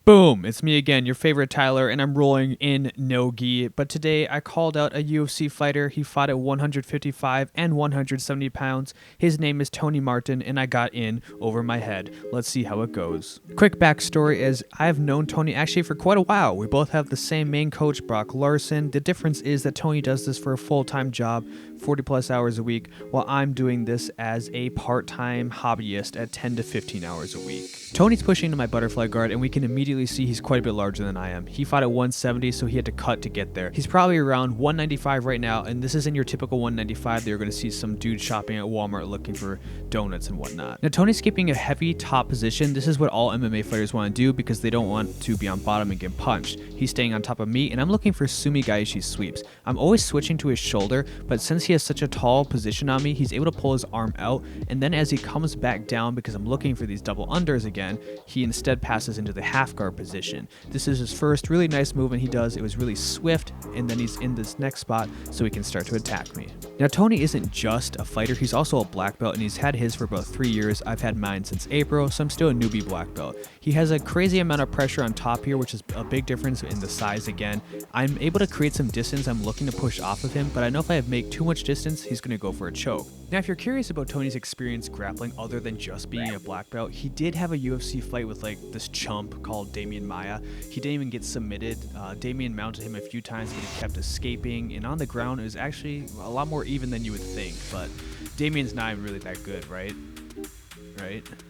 Boom, it's me again, your favorite Tyler, and I'm rolling in No-Gi. But today I called out a UFC fighter. He fought at 155 and 170 pounds. His name is Tony Martin, and I got in over my head. Let's see how it goes. Quick backstory is I've known Tony actually for quite a while. We both have the same main coach, Brock Larson. The difference is that Tony does this for a full-time job, 40 plus hours a week, while I'm doing this as a part-time hobbyist at 10 to 15 hours a week. Tony's pushing into my butterfly guard, and we can immediately see he's quite a bit larger than I am. He fought at 170, so he had to cut to get there. He's probably around 195 right now, and this isn't your typical 195 that you're going to see some dude shopping at Walmart looking for donuts and whatnot. Now, Tony's keeping a heavy top position. This is what all MMA fighters want to do because they don't want to be on bottom and get punched. He's staying on top of me, and I'm looking for Sumi Gaeshi sweeps. I'm always switching to his shoulder, but since he has such a tall position on me, he's able to pull his arm out, and then as he comes back down because I'm looking for these double unders again, he instead passes into the half guard position. This is his first really nice movement he does. It was really swift, and then he's in this next spot so he can start to attack me. Now, Tony isn't just a fighter, he's also a black belt, and he's had his for about 3 years. I've had mine since April, so I'm still a newbie black belt. He has a crazy amount of pressure on top here, which is a big difference in the size again. I'm able to create some distance. I'm looking to push off of him, but I know if I make too much distance, he's going to go for a choke. Now, if you're curious about Tony's experience grappling other than just being a black belt, he did have a UFC fight with like this chump called Damian Maia. He didn't even get submitted. Damian mounted him a few times, but he kept escaping. And on the ground, it was actually a lot more even than you would think. But Damian's not even really that good, right?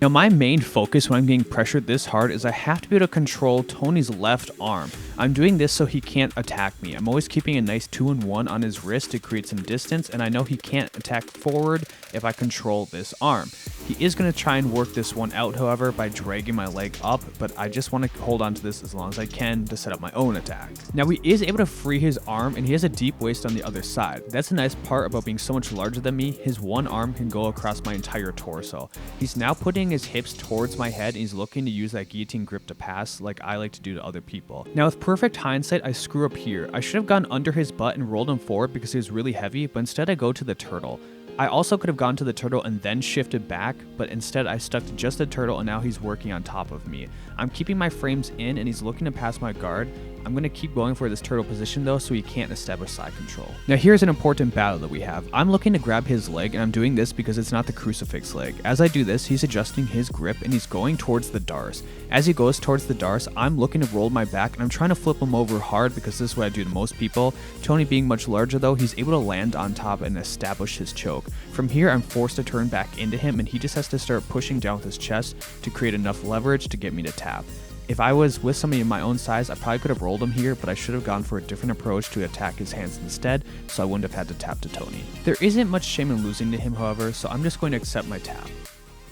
Now, my main focus when I'm getting pressured this hard is I have to be able to control Tony's left arm. I'm doing this so he can't attack me. I'm always keeping a nice 2-in-1 on his wrist to create some distance, and I know he can't attack forward if I control this arm. He is going to try and work this one out, however, by dragging my leg up, but I just want to hold on to this as long as I can to set up my own attack. Now, he is able to free his arm, and he has a deep waist on the other side. That's a nice part about being so much larger than me. His one arm can go across my entire torso. He's now putting his hips towards my head, and he's looking to use that guillotine grip to pass like I like to do to other people. Now, with perfect hindsight, I screw up here. I should have gone under his butt and rolled him forward because he was really heavy, but instead I go to the turtle. I also could have gone to the turtle and then shifted back, but instead I stuck to just the turtle, and now he's working on top of me. I'm keeping my frames in, and he's looking to pass my guard. I'm going to keep going for this turtle position though, so he can't establish side control. Now, here's an important battle that we have. I'm looking to grab his leg, and I'm doing this because it's not the crucifix leg. As I do this, he's adjusting his grip, and he's going towards the Dars. As he goes towards the Dars, I'm looking to roll my back, and I'm trying to flip him over hard because this is what I do to most people. Tony being much larger though, he's able to land on top and establish his choke. From here, I'm forced to turn back into him, and he just has to start pushing down with his chest to create enough leverage to get me to tap. If I was with somebody in my own size, I probably could have rolled him here, but I should have gone for a different approach to attack his hands instead, so I wouldn't have had to tap to Tony. There isn't much shame in losing to him, however, so I'm just going to accept my tap.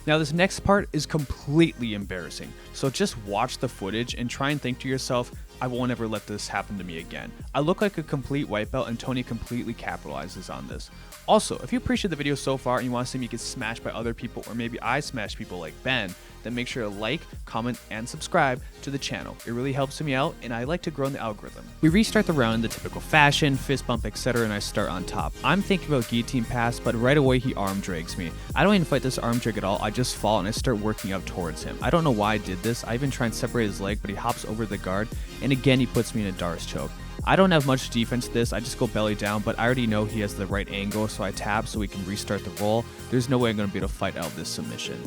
Now, this next part is completely embarrassing, so just watch the footage and try and think to yourself, I won't ever let this happen to me again. I look like a complete white belt, and Tony completely capitalizes on this. Also, if you appreciate the video so far and you want to see me get smashed by other people, or maybe I smash people like Ben, then make sure to like, comment, and subscribe to the channel. It really helps me out, and I like to grow in the algorithm. We restart the round in the typical fashion, fist bump, etc., and I start on top. I'm thinking about guillotine pass, but right away he arm drags me. I don't even fight this arm drag at all. I just fall, and I start working up towards him. I don't know why I did this. I even try and separate his leg, but he hops over the guard, and again he puts me in a Dars choke. I don't have much defense to this, I just go belly down, but I already know he has the right angle, so I tap so we can restart the roll. There's no way I'm going to be able to fight out of this submission.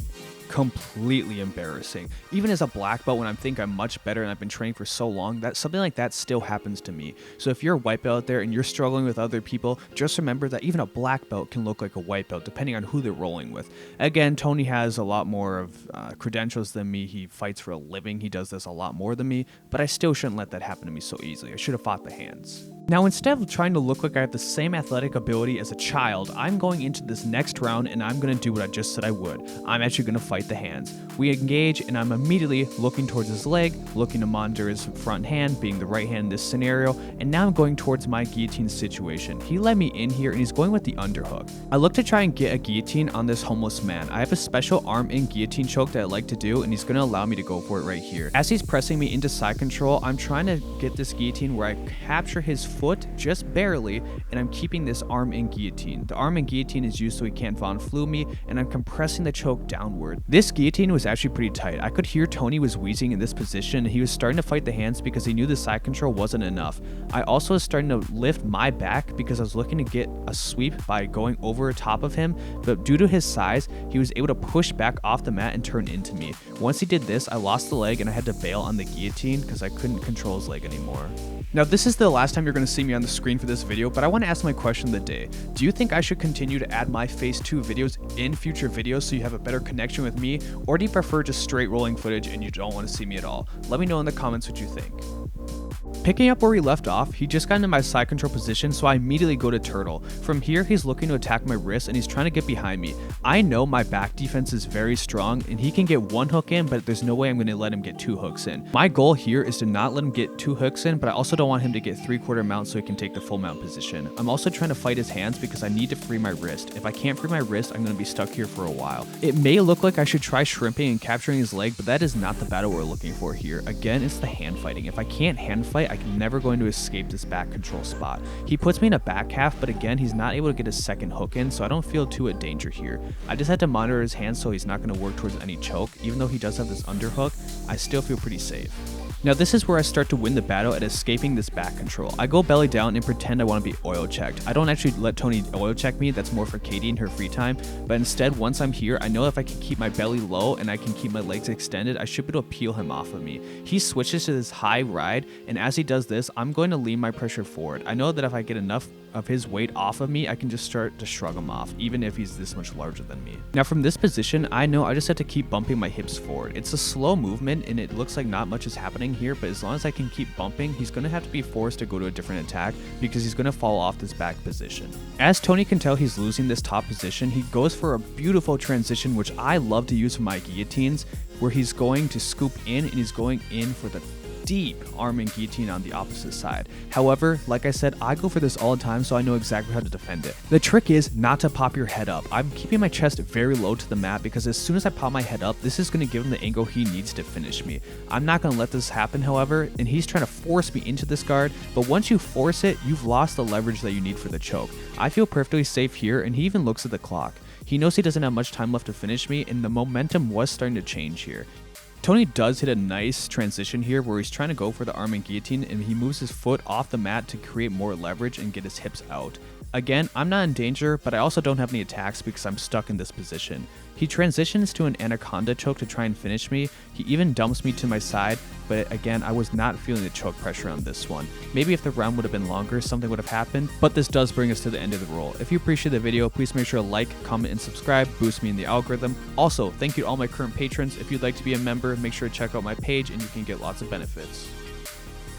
Completely embarrassing. Even as a black belt, when I think I'm much better and I've been training for so long, that something like that still happens to me. So if you're a white belt out there and you're struggling with other people, just remember that even a black belt can look like a white belt depending on who they're rolling with. Again, Tony has a lot more of credentials than me. He fights for a living. He does this a lot more than me, but I still shouldn't let that happen to me so easily. I should have fought the hands. Now, instead of trying to look like I have the same athletic ability as a child, I'm going into this next round and I'm going to do what I just said I would. I'm actually going to fight the hands. We engage, and I'm immediately looking towards his leg, looking to monitor his front hand, being the right hand in this scenario, and now I'm going towards my guillotine situation. He led me in here, and he's going with the underhook. I look to try and get a guillotine on this homeless man. I have a special arm in guillotine choke that I like to do, and he's going to allow me to go for it right here. As he's pressing me into side control, I'm trying to get this guillotine where I capture his foot, just barely, and I'm keeping this arm in guillotine. The arm in guillotine is used so he can't Von Flue me, and I'm compressing the choke downward. This guillotine was actually pretty tight. I could hear Tony was wheezing in this position, and he was starting to fight the hands because he knew the side control wasn't enough. I also was starting to lift my back because I was looking to get a sweep by going over top of him, but due to his size, he was able to push back off the mat and turn into me. Once he did this, I lost the leg and I had to bail on the guillotine because I couldn't control his leg anymore. Now, this is the last time you're going to see me on the screen for this video, but I want to ask my question of the day. Do you think I should continue to add my Phase 2 videos in future videos so you have a better connection with me, or do you prefer just straight rolling footage and you don't want to see me at all? Let me know in the comments what you think. Picking up where we left off, he just got into my side control position, so I immediately go to turtle. From here, he's looking to attack my wrist and he's trying to get behind me. I know my back defense is very strong and he can get one hook in, but there's no way I'm going to let him get 2 hooks in. My goal here is to not let him get 2 hooks in, but I also don't want him to get 3/4 mount so he can take the full mount position. I'm also trying to fight his hands because I need to free my wrist. If I can't free my wrist, I'm going to be stuck here for a while. It may look like I should try shrimping and capturing his leg, but that is not the battle we're looking for here. Again, it's the hand fighting. If I can't hand fight, I'm never going to escape this back control spot. He puts me in a back half, but again, he's not able to get a second hook in, so I don't feel too in danger here. I just had to monitor his hands so he's not going to work towards any choke. Even though he does have this underhook, I still feel pretty safe. Now this is where I start to win the battle at escaping this back control. I go belly down and pretend I want to be oil checked. I don't actually let Tony oil check me, that's more for Katie in her free time, but instead once I'm here, I know if I can keep my belly low and I can keep my legs extended, I should be able to peel him off of me. He switches to this high ride, and as he does this, I'm going to lean my pressure forward. I know that if I get enough of his weight off of me, I can just start to shrug him off, even if he's this much larger than me. Now from this position, I know I just have to keep bumping my hips forward. It's a slow movement and it looks like not much is happening here, but as long as I can keep bumping, he's going to have to be forced to go to a different attack because he's going to fall off this back position. As Tony can tell he's losing this top position, he goes for a beautiful transition, which I love to use for my guillotines, where he's going to scoop in and he's going in for the deep arm and guillotine on the opposite side. However, like I said, I go for this all the time, so I know exactly how to defend it. The trick is not to pop your head up. I'm keeping my chest very low to the mat because as soon as I pop my head up, this is going to give him the angle he needs to finish me. I'm not going to let this happen, however, and he's trying to force me into this guard, but once you force it, you've lost the leverage that you need for the choke. I feel perfectly safe here, and he even looks at the clock. He knows he doesn't have much time left to finish me, and the momentum was starting to change here. Tony does hit a nice transition here where he's trying to go for the arm and guillotine, and he moves his foot off the mat to create more leverage and get his hips out. Again, I'm not in danger, but I also don't have any attacks because I'm stuck in this position. He transitions to an anaconda choke to try and finish me. He even dumps me to my side, but again, I was not feeling the choke pressure on this one. Maybe if the round would have been longer, something would have happened, but this does bring us to the end of the roll. If you appreciate the video, please make sure to like, comment, and subscribe, boost me in the algorithm. Also, thank you to all my current patrons. If you'd like to be a member, make sure to check out my page and you can get lots of benefits.